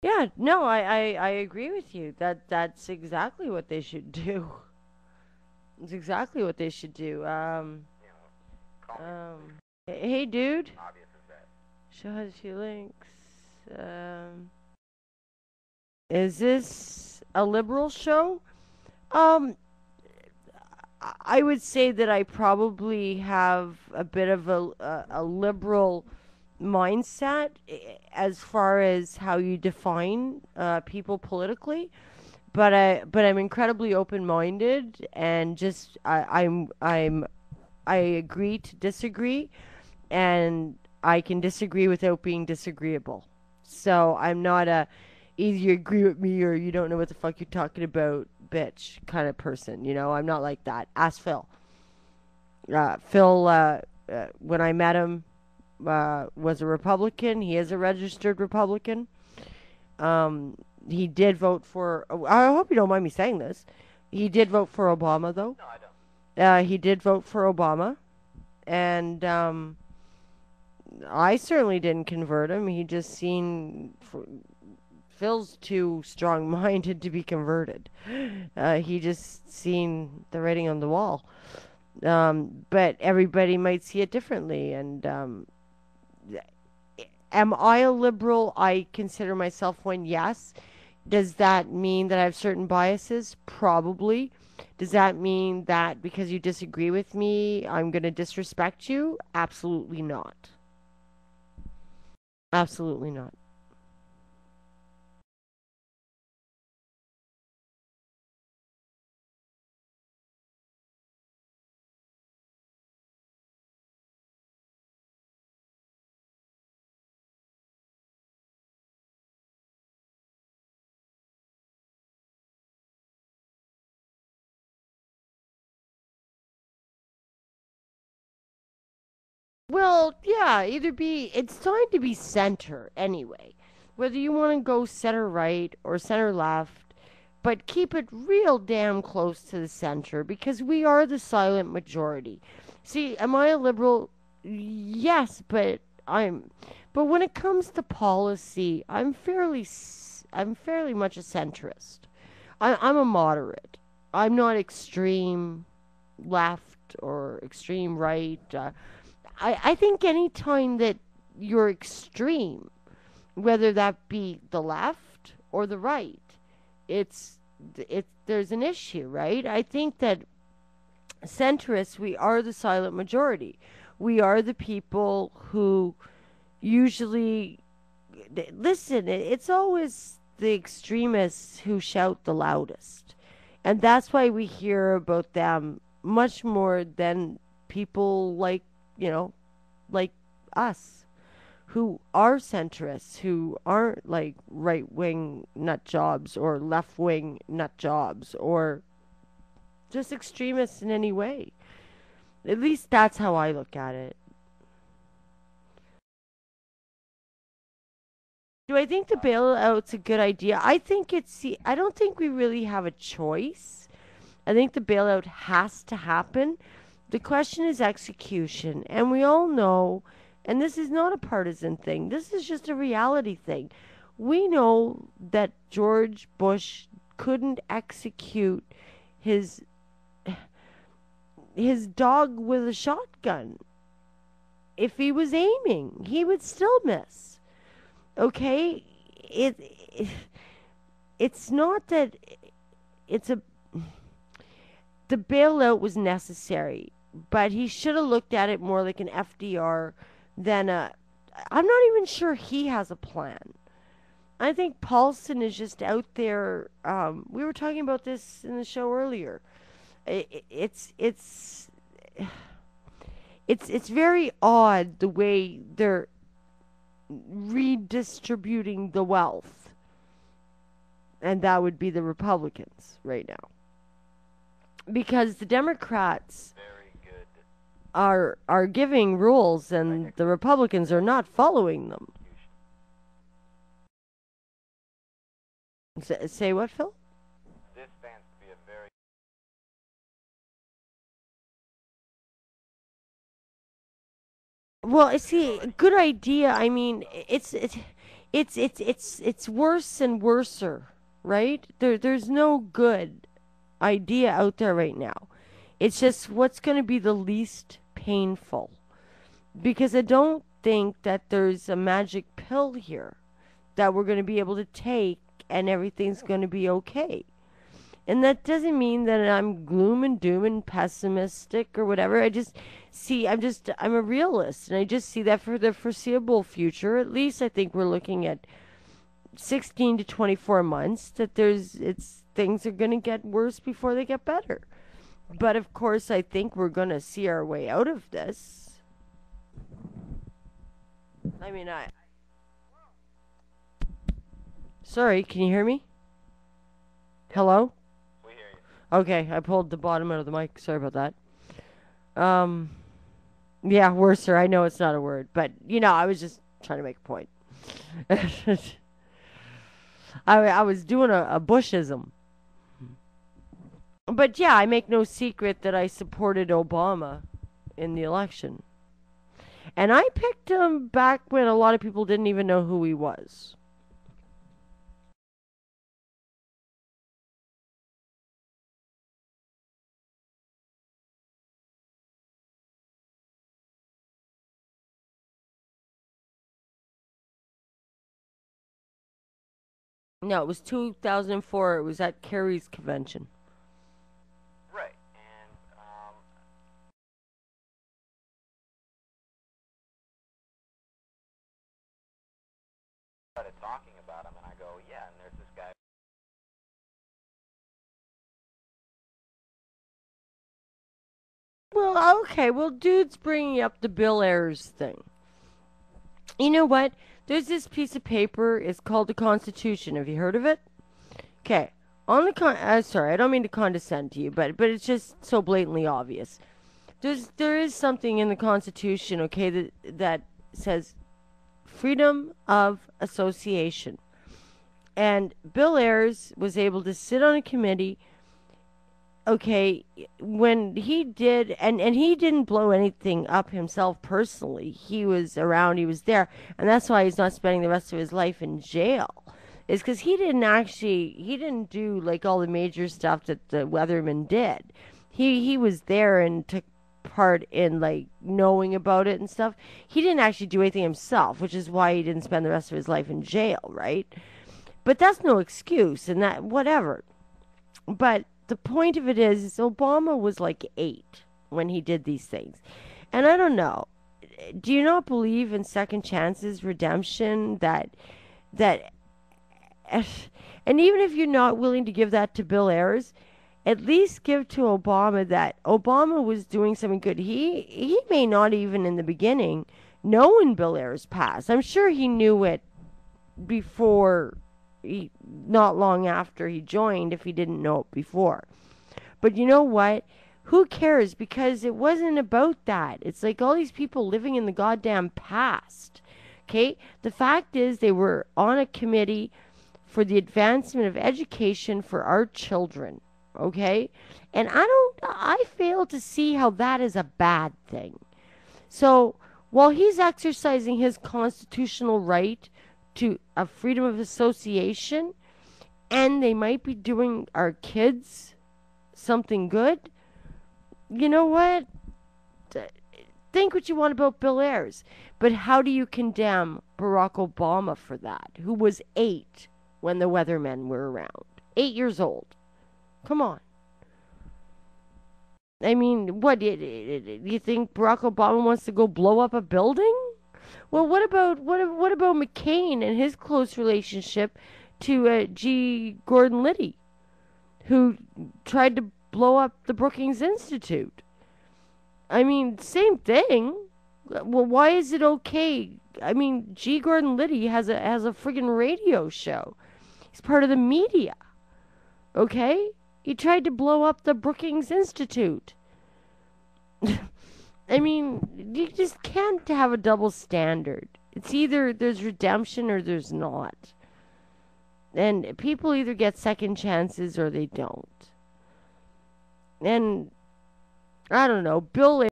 Yeah, no, I agree with you. That's exactly what they should do. It's exactly what they should do. Um, hey, dude, show has a few links. Um, is this a liberal show? Um, I would say that I probably have a bit of a liberal mindset as far as how you define people politically. But I'm incredibly open minded and just I agree to disagree, and I can disagree without being disagreeable. So I'm not a either you agree with me or you don't know what the fuck you're talking about, bitch kind of person. I'm not like that. Ask Phil. Phil, when I met him, was a Republican. He is a registered Republican. Um, he did vote for. I hope you don't mind me saying this. He did vote for Obama, though. He did vote for Obama, and I certainly didn't convert him. He just seen Phil's too strong-minded to be converted. He just seen the writing on the wall. But everybody might see it differently, and am I a liberal? I consider myself one, yes. Does that mean that I have certain biases? Probably. Does that mean that because you disagree with me, I'm going to disrespect you? Absolutely not. Absolutely not. Well, yeah, it's time to be center anyway. Whether you want to go center right or center left, but keep it real damn close to the center because we are the silent majority. See, am I a liberal? Yes, but when it comes to policy, I'm fairly much a centrist. I'm a moderate. I'm not extreme left or extreme right. I think any time that you're extreme, whether that be the left or the right, it's there's an issue, right? I think that centrists, we are the silent majority. We are the people who usually listen. It's always the extremists who shout the loudest, and that's why we hear about them much more than people like us who are centrists, who aren't like right wing nut jobs or left wing nut jobs or just extremists in any way. At least that's how I look at it. Do I think the bailout's a good idea? I don't think we really have a choice. I think the bailout has to happen. The question is execution. And we all know, and this is not a partisan thing, this is just a reality thing. We know that George Bush couldn't execute his his dog with a shotgun. If he was aiming, he would still miss. Okay? It it's not that it's a the bailout was necessary, but he should have looked at it more like an FDR than a. I'm not even sure he has a plan. I think Paulson is just out there. We were talking about this in the show earlier. It, it's very odd the way they're redistributing the wealth, and that would be the Republicans right now, because the Democrats are giving rules and the Republicans are not following them. Say what, Phil? Well, see, good idea. I mean, it's worse and worser, right? There's no good idea out there right now. It's just what's going to be the least painful. Because I don't think that there's a magic pill here that we're going to be able to take and everything's going to be okay. And that doesn't mean that I'm gloom and doom and pessimistic or whatever. I'm a realist, and I just see that for the foreseeable future. At least I think we're looking at 16 to 24 months that things are going to get worse before they get better. But of course, I think we're going to see our way out of this. I mean, sorry, can you hear me? Hello? We hear you. Okay, I pulled the bottom out of the mic. Sorry about that. Yeah, worser. I know it's not a word, but I was just trying to make a point. I was doing a Bushism. But yeah, I make no secret that I supported Obama in the election. And I picked him back when a lot of people didn't even know who he was. No, it was 2004. It was at Kerry's convention. Right, and started talking about him, and I go, yeah, and there's this guy. Well, okay. Well, dude's bringing up the Bill Ayers thing. You know what? There's this piece of paper. It's called the Constitution. Have you heard of it? Okay. On the sorry, I don't mean to condescend to you, but it's just so blatantly obvious. There is something in the Constitution, okay, that says freedom of association. And Bill Ayers was able to sit on a committee, okay, when he did, and he didn't blow anything up himself personally. He was around, he was there, and that's why he's not spending the rest of his life in jail. Is because he didn't do like all the major stuff that the Weatherman did. He was there and took part in like knowing about it and stuff. He didn't actually do anything himself, which is why he didn't spend the rest of his life in jail, right? But that's no excuse, and that whatever. But the point of it is Obama was like 8 when he did these things. And I don't know. Do you not believe in second chances, redemption, that and even if you're not willing to give that to Bill Ayers, at least give to Obama that Obama was doing something good. He may not even in the beginning know when Bill Ayers passed. I'm sure he knew it before not long after he joined if he didn't know it before. But you know what? Who cares? Because it wasn't about that. It's like all these people living in the goddamn past. Okay? The fact is they were on a committee for the advancement of education for our children. Okay? And I fail to see how that is a bad thing. So while he's exercising his constitutional right to a freedom of association, and they might be doing our kids something good, you know what? Think what you want about Bill Ayers, but how do you condemn Barack Obama for that, who was 8 when the Weathermen were around? 8 years old. Come on. I mean, what, do you think Barack Obama wants to go blow up a building? Well, what about McCain and his close relationship to G. Gordon Liddy, who tried to blow up the Brookings Institute? I mean, same thing. Well, why is it okay? I mean, G. Gordon Liddy has a friggin' radio show. He's part of the media. Okay? He tried to blow up the Brookings Institute. I mean, you just can't have a double standard. It's either there's redemption or there's not. And people either get second chances or they don't. And I don't know, Bill